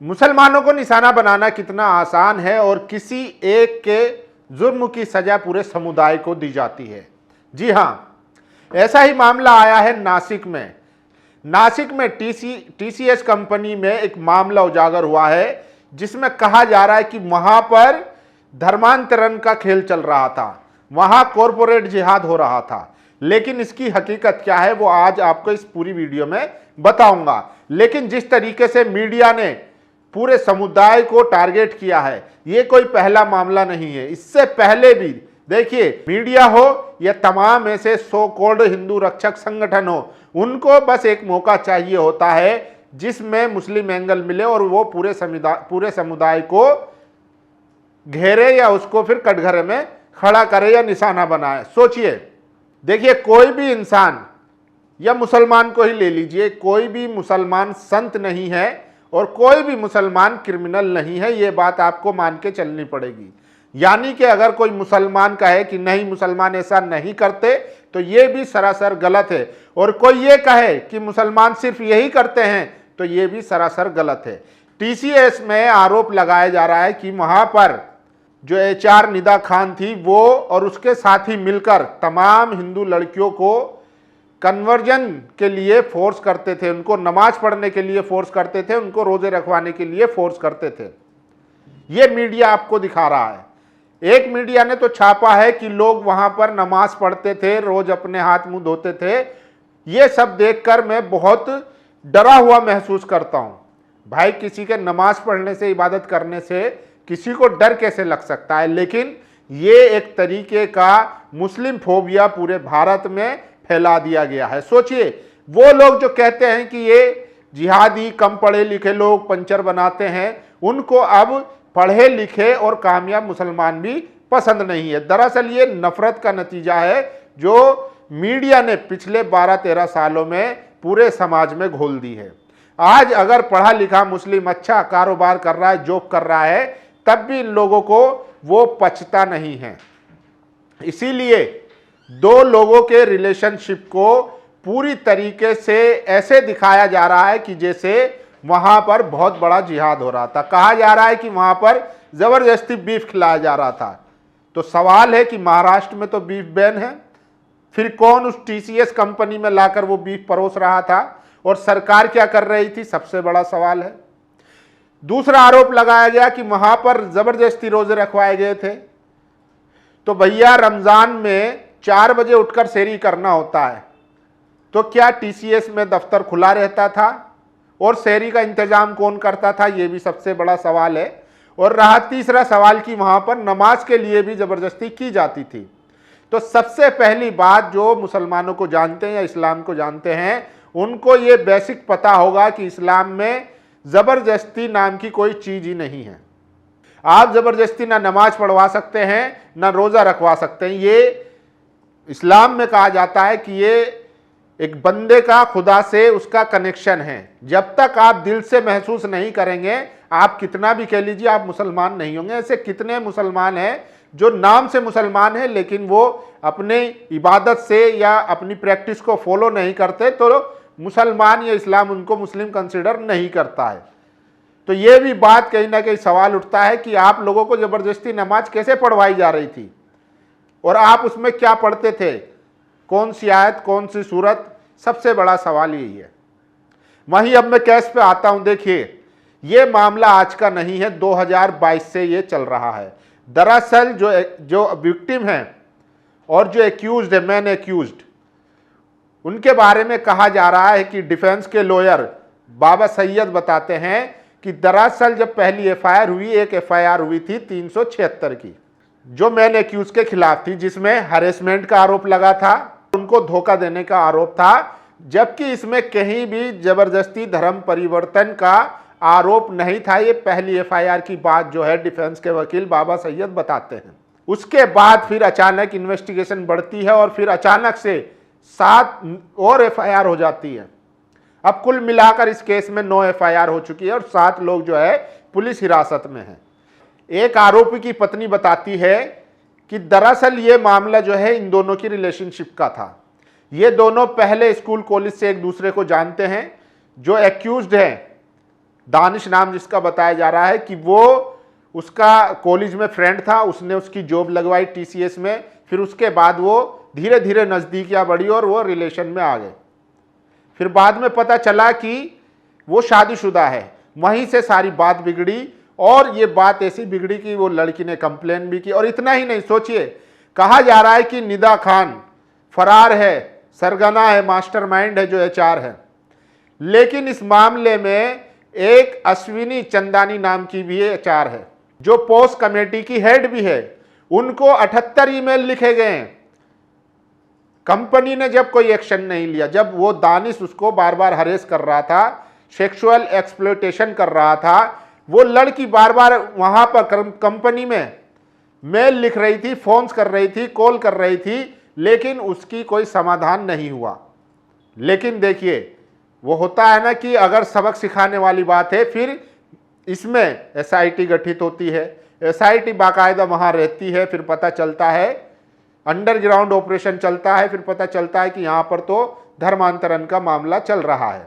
मुसलमानों को निशाना बनाना कितना आसान है और किसी एक के जुर्म की सजा पूरे समुदाय को दी जाती है। जी हाँ, ऐसा ही मामला आया है नासिक में। नासिक में टीसीएस कंपनी में एक मामला उजागर हुआ है जिसमें कहा जा रहा है कि वहां पर धर्मांतरण का खेल चल रहा था, वहां कॉरपोरेट जिहाद हो रहा था। लेकिन इसकी हकीकत क्या है वो आज आपको इस पूरी वीडियो में बताऊंगा। लेकिन जिस तरीके से मीडिया ने पूरे समुदाय को टारगेट किया है, ये कोई पहला मामला नहीं है। इससे पहले भी देखिए, मीडिया हो या तमाम ऐसे सो कॉल्ड हिंदू रक्षक संगठन हो, उनको बस एक मौका चाहिए होता है जिसमें मुस्लिम एंगल मिले और वो पूरे समुदाय को घेरे या उसको फिर कटघरे में खड़ा करे या निशाना बनाए। सोचिए, देखिए, कोई भी इंसान या मुसलमान को ही ले लीजिए, कोई भी मुसलमान संत नहीं है और कोई भी मुसलमान क्रिमिनल नहीं है। ये बात आपको मान के चलनी पड़ेगी। यानी कि अगर कोई मुसलमान कहे कि नहीं, मुसलमान ऐसा नहीं करते, तो ये भी सरासर गलत है। और कोई ये कहे कि मुसलमान सिर्फ यही करते हैं, तो ये भी सरासर गलत है। टीसीएस में आरोप लगाया जा रहा है कि वहां पर जो एचआर निदा खान थी, वो और उसके साथी मिलकर तमाम हिंदू लड़कियों को कन्वर्जन के लिए फोर्स करते थे, उनको नमाज पढ़ने के लिए फोर्स करते थे, उनको रोजे रखवाने के लिए फोर्स करते थे। ये मीडिया आपको दिखा रहा है। एक मीडिया ने तो छापा है कि लोग वहां पर नमाज पढ़ते थे, रोज अपने हाथ मुंह धोते थे। ये सब देखकर मैं बहुत डरा हुआ महसूस करता हूं। भाई, किसी के नमाज पढ़ने से, इबादत करने से किसी को डर कैसे लग सकता है? लेकिन ये एक तरीके का मुस्लिम फोबिया पूरे भारत में फैला दिया गया है। सोचिए, वो लोग जो कहते हैं कि ये जिहादी कम पढ़े लिखे लोग पंचर बनाते हैं, उनको अब पढ़े लिखे और कामयाब मुसलमान भी पसंद नहीं है। दरअसल ये नफरत का नतीजा है जो मीडिया ने पिछले 12-13 सालों में पूरे समाज में घोल दी है। आज अगर पढ़ा लिखा मुस्लिम अच्छा कारोबार कर रहा है, जॉब कर रहा है, तब भी इन लोगों को वो पचता नहीं है। इसीलिए दो लोगों के रिलेशनशिप को पूरी तरीके से ऐसे दिखाया जा रहा है कि जैसे वहां पर बहुत बड़ा जिहाद हो रहा था। कहा जा रहा है कि वहां पर जबरदस्ती बीफ खिलाया जा रहा था। तो सवाल है कि महाराष्ट्र में तो बीफ बैन है, फिर कौन उस टीसीएस कंपनी में लाकर वो बीफ परोस रहा था और सरकार क्या कर रही थी? सबसे बड़ा सवाल है। दूसरा आरोप लगाया गया कि वहां पर जबरदस्ती रोजे रखवाए गए थे। तो भैया, रमजान में 4 बजे उठकर सेरी करना होता है, तो क्या टीसीएस में दफ्तर खुला रहता था? और सेरी का इंतजाम कौन करता था? ये भी सबसे बड़ा सवाल है। और रहा तीसरा सवाल कि वहां पर नमाज के लिए भी जबरदस्ती की जाती थी। तो सबसे पहली बात, जो मुसलमानों को जानते हैं या इस्लाम को जानते हैं, उनको ये बेसिक पता होगा कि इस्लाम में जबरदस्ती नाम की कोई चीज ही नहीं है। आप जबरदस्ती ना नमाज पढ़वा सकते हैं, ना रोजा रखवा सकते हैं। ये इस्लाम में कहा जाता है कि ये एक बंदे का खुदा से उसका कनेक्शन है। जब तक आप दिल से महसूस नहीं करेंगे, आप कितना भी कह लीजिए, आप मुसलमान नहीं होंगे। ऐसे कितने मुसलमान हैं जो नाम से मुसलमान हैं लेकिन वो अपने इबादत से या अपनी प्रैक्टिस को फॉलो नहीं करते, तो मुसलमान या इस्लाम उनको मुस्लिम कंसिडर नहीं करता है। तो ये भी बात कहीं ना कहीं सवाल उठता है कि आप लोगों को जबरदस्ती नमाज कैसे पढ़वाई जा रही थी और आप उसमें क्या पढ़ते थे, कौन सी आयत, कौन सी सूरत? सबसे बड़ा सवाल यही है। वहीं अब मैं केस पे आता हूं। देखिए, ये मामला आज का नहीं है, 2022 से ये चल रहा है। दरअसल जो विक्टिम है और जो एक्यूज्ड है, मैन एक्यूज्ड, उनके बारे में कहा जा रहा है कि डिफेंस के लॉयर बाबा सैयद बताते हैं कि दरअसल जब पहली एफआईआर हुई, एक एफआईआर हुई थी 376 की, जो मैन एक्यूज के खिलाफ थी, जिसमें हरेसमेंट का आरोप लगा था, उनको धोखा देने का आरोप था। जबकि इसमें कहीं भी जबरदस्ती धर्म परिवर्तन का आरोप नहीं था। ये पहली एफआईआर की बात जो है डिफेंस के वकील बाबा सैयद बताते हैं। उसके बाद फिर अचानक इन्वेस्टिगेशन बढ़ती है और फिर अचानक से 7 और एफआईआर हो जाती है। अब कुल मिलाकर इस केस में 9 एफआईआर हो चुकी है और 7 लोग जो है पुलिस हिरासत में हैं। एक आरोपी की पत्नी बताती है कि दरअसल ये मामला जो है इन दोनों की रिलेशनशिप का था। ये दोनों पहले स्कूल कॉलेज से एक दूसरे को जानते हैं। जो एक्यूज्ड है दानिश नाम जिसका बताया जा रहा है कि वो उसका कॉलेज में फ्रेंड था, उसने उसकी जॉब लगवाई टीसीएस में, फिर उसके बाद वो धीरे धीरे नज़दीकियाँ बढ़ी और वो रिलेशन में आ गए। फिर बाद में पता चला कि वो शादीशुदा है, वहीं से सारी बात बिगड़ी और ये बात ऐसी बिगड़ी कि वो लड़की ने कंप्लेन भी की। और इतना ही नहीं, सोचिए, कहा जा रहा है कि निदा खान फरार है, सरगना है, मास्टरमाइंड है, जो एचआर है। लेकिन इस मामले में एक अश्विनी चंदानी नाम की भी एचआर है, जो पोस्ट कमेटी की हेड भी है। उनको 78 ईमेल लिखे गए हैं। कंपनी ने जब कोई एक्शन नहीं लिया, जब वो दानिश उसको बार बार हरेस कर रहा था, सेक्सुअल एक्सप्लॉयटेशन कर रहा था, वो लड़की बार बार वहां पर कंपनी में मेल लिख रही थी, फोन्स कर रही थी, कॉल कर रही थी, लेकिन उसकी कोई समाधान नहीं हुआ। लेकिन देखिए, वो होता है ना कि अगर सबक सिखाने वाली बात है, फिर इसमें एसआईटी गठित होती है, एसआईटी बाकायदा वहां रहती है, फिर पता चलता है, अंडरग्राउंड ऑपरेशन चलता है, फिर पता चलता है कि यहां पर तो धर्मांतरण का मामला चल रहा है।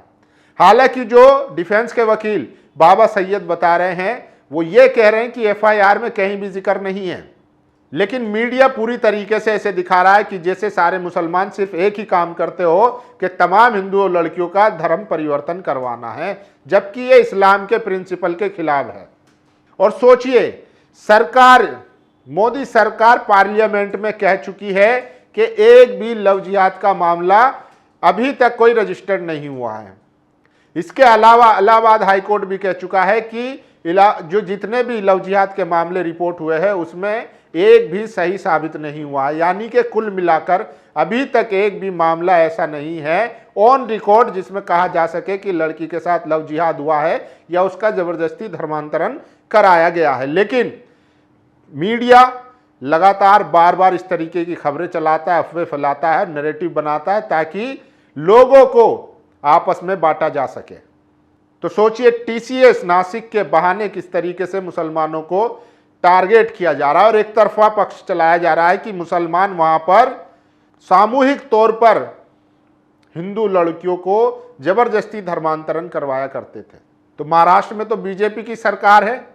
हालांकि जो डिफेंस के वकील बाबा सैयद बता रहे हैं, वो ये कह रहे हैं कि एफआईआर में कहीं भी जिक्र नहीं है, लेकिन मीडिया पूरी तरीके से ऐसे दिखा रहा है कि जैसे सारे मुसलमान सिर्फ एक ही काम करते हो कि तमाम हिंदू लड़कियों का धर्म परिवर्तन करवाना है, जबकि ये इस्लाम के प्रिंसिपल के खिलाफ है। और सोचिए, सरकार, मोदी सरकार पार्लियामेंट में कह चुकी है कि एक भी लव जिहाद का मामला अभी तक कोई रजिस्टर्ड नहीं हुआ है। इसके अलावा इलाहाबाद हाईकोर्ट भी कह चुका है कि जो जितने भी लव जिहाद के मामले रिपोर्ट हुए हैं उसमें एक भी सही साबित नहीं हुआ है। यानी कि कुल मिलाकर अभी तक एक भी मामला ऐसा नहीं है ऑन रिकॉर्ड जिसमें कहा जा सके कि लड़की के साथ लव जिहाद हुआ है या उसका जबरदस्ती धर्मांतरण कराया गया है। लेकिन मीडिया लगातार बार बार इस तरीके की खबरें चलाता है, अफवाह फैलाता है, नैरेटिव बनाता है ताकि लोगों को आपस में बांटा जा सके। तो सोचिए, टीसीएस नासिक के बहाने किस तरीके से मुसलमानों को टारगेट किया जा रहा है और एक तरफा पक्ष चलाया जा रहा है कि मुसलमान वहां पर सामूहिक तौर पर हिंदू लड़कियों को जबरदस्ती धर्मांतरण करवाया करते थे। तो महाराष्ट्र में तो बीजेपी की सरकार है,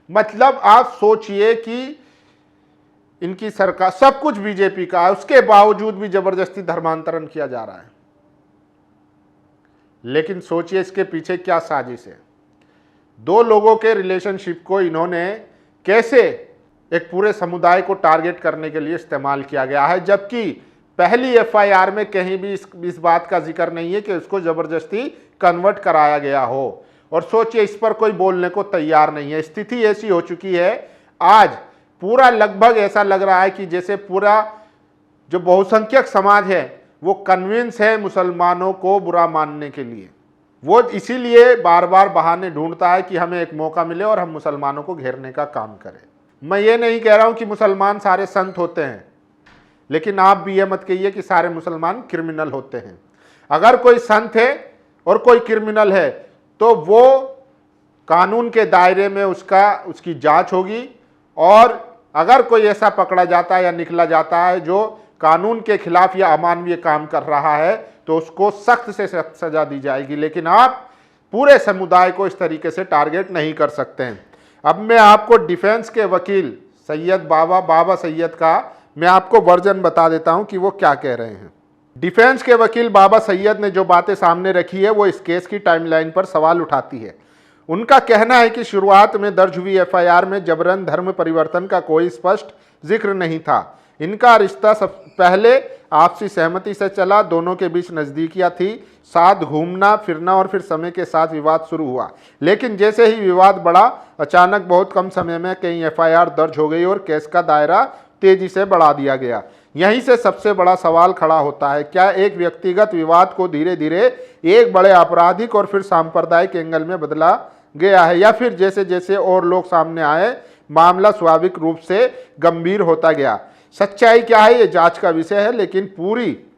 मतलब आप सोचिए कि इनकी सरकार, सब कुछ बीजेपी का है, उसके बावजूद भी जबरदस्ती धर्मांतरण किया जा रहा है। लेकिन सोचिए इसके पीछे क्या साजिश है। दो लोगों के रिलेशनशिप को इन्होंने कैसे एक पूरे समुदाय को टारगेट करने के लिए इस्तेमाल किया गया है, जबकि पहली एफआईआर में कहीं भी इस बात का जिक्र नहीं है कि उसको जबरदस्ती कन्वर्ट कराया गया हो। और सोचिए, इस पर कोई बोलने को तैयार नहीं है। स्थिति ऐसी हो चुकी है, आज पूरा लगभग ऐसा लग रहा है कि जैसे पूरा जो बहुसंख्यक समाज है वो कन्विंस है मुसलमानों को बुरा मानने के लिए। वो इसीलिए बार बार बहाने ढूंढता है कि हमें एक मौका मिले और हम मुसलमानों को घेरने का काम करें। मैं ये नहीं कह रहा हूं कि मुसलमान सारे संत होते हैं, लेकिन आप भी ये मत कहिए कि सारे मुसलमान क्रिमिनल होते हैं। अगर कोई संत है और कोई क्रिमिनल है तो वो कानून के दायरे में उसकी जांच होगी, और अगर कोई ऐसा पकड़ा जाता है या निकला जाता है जो कानून के खिलाफ या अमानवीय काम कर रहा है तो उसको सख्त से सख्त सजा दी जाएगी। लेकिन आप पूरे समुदाय को इस तरीके से टारगेट नहीं कर सकते हैं। अब मैं आपको डिफेंस के वकील बाबा सैयद का मैं आपको वर्जन बता देता हूं कि वो क्या कह रहे हैं। डिफेंस के वकील बाबा सैयद ने जो बातें सामने रखी है वो इस केस की टाइमलाइन पर सवाल उठाती है। उनका कहना है कि शुरुआत में दर्ज हुई एफआईआर में जबरन धर्म परिवर्तन का कोई स्पष्ट जिक्र नहीं था। इनका रिश्ता सब पहले आपसी सहमति से चला, दोनों के बीच नज़दीकियाँ थी, साथ घूमना फिरना, और फिर समय के साथ विवाद शुरू हुआ। लेकिन जैसे ही विवाद बढ़ा, अचानक बहुत कम समय में कई एफआईआर दर्ज हो गई और केस का दायरा तेजी से बढ़ा दिया गया। यहीं से सबसे बड़ा सवाल खड़ा होता है, क्या एक व्यक्तिगत विवाद को धीरे धीरे एक बड़े आपराधिक और फिर सांप्रदायिक एंगल में बदला गया है, या फिर जैसे जैसे और लोग सामने आए मामला स्वाभाविक रूप से गंभीर होता गया। सच्चाई क्या है ये जांच का विषय है, लेकिन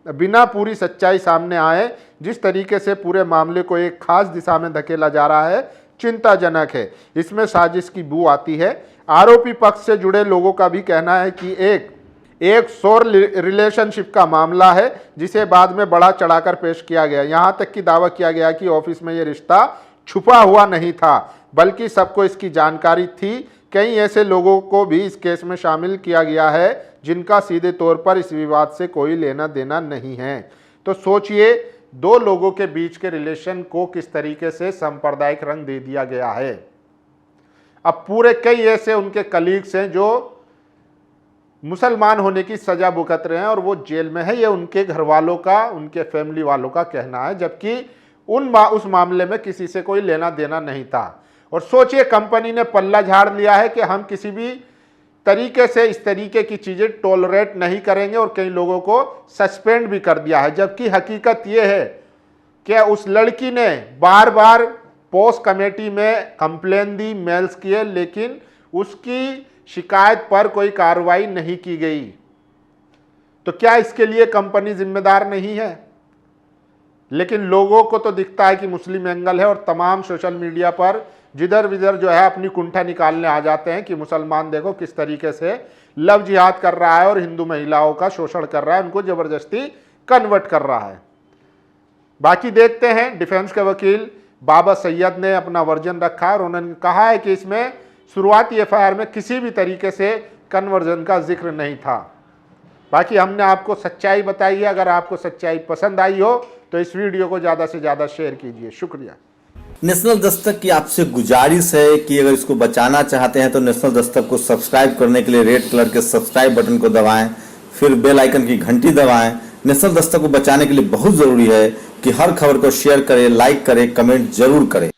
बिना पूरी सच्चाई सामने आए जिस तरीके से पूरे मामले को एक खास दिशा में धकेला जा रहा है चिंताजनक है। इसमें साजिश की बू आती है। आरोपी पक्ष से जुड़े लोगों का भी कहना है कि एक शोर रिलेशनशिप का मामला है जिसे बाद में बढ़ा चढ़ाकर पेश किया गया। यहाँ तक कि दावा किया गया कि ऑफिस में ये रिश्ता छुपा हुआ नहीं था, बल्कि सबको इसकी जानकारी थी। कई ऐसे लोगों को भी इस केस में शामिल किया गया है जिनका सीधे तौर पर इस विवाद से कोई लेना देना नहीं है। तो सोचिए, दो लोगों के बीच के रिलेशन को किस तरीके से सांप्रदायिक रंग दे दिया गया है। अब पूरे कई ऐसे उनके कलीग्स हैं जो मुसलमान होने की सजा भुगत रहे हैं और वो जेल में है, ये उनके घर वालों का, उनके फैमिली वालों का कहना है, जबकि उस मामले में किसी से कोई लेना देना नहीं था। और सोचिए, कंपनी ने पल्ला झाड़ लिया है कि हम किसी भी तरीके से इस तरीके की चीजें टॉलरेट नहीं करेंगे और कई लोगों को सस्पेंड भी कर दिया है। जबकि हकीकत यह है कि उस लड़की ने बार बार पोस्ट कमेटी में कंप्लेन दी, मेल्स किए, लेकिन उसकी शिकायत पर कोई कार्रवाई नहीं की गई। तो क्या इसके लिए कंपनी जिम्मेदार नहीं है? लेकिन लोगों को तो दिखता है कि मुस्लिम एंगल है और तमाम सोशल मीडिया पर जिधर विधर जो है अपनी कुंठा निकालने आ जाते हैं कि मुसलमान देखो किस तरीके से लव जिहाद कर रहा है और हिंदू महिलाओं का शोषण कर रहा है, उनको जबरदस्ती कन्वर्ट कर रहा है। बाकी देखते हैं, डिफेंस के वकील बाबा सैयद ने अपना वर्जन रखा और उन्होंने कहा है कि इसमें शुरुआती एफआईआर में किसी भी तरीके से कन्वर्जन का जिक्र नहीं था। बाकी हमने आपको सच्चाई बताई है। अगर आपको सच्चाई पसंद आई हो तो इस वीडियो को ज़्यादा से ज़्यादा शेयर कीजिए। शुक्रिया। नेशनल दस्तक की आपसे गुजारिश है कि अगर इसको बचाना चाहते हैं तो नेशनल दस्तक को सब्सक्राइब करने के लिए रेड कलर के सब्सक्राइब बटन को दबाएं, फिर बेल आइकन की घंटी दबाएं। नेशनल दस्तक को बचाने के लिए बहुत जरूरी है कि हर खबर को शेयर करें, लाइक करें, कमेंट जरूर करें।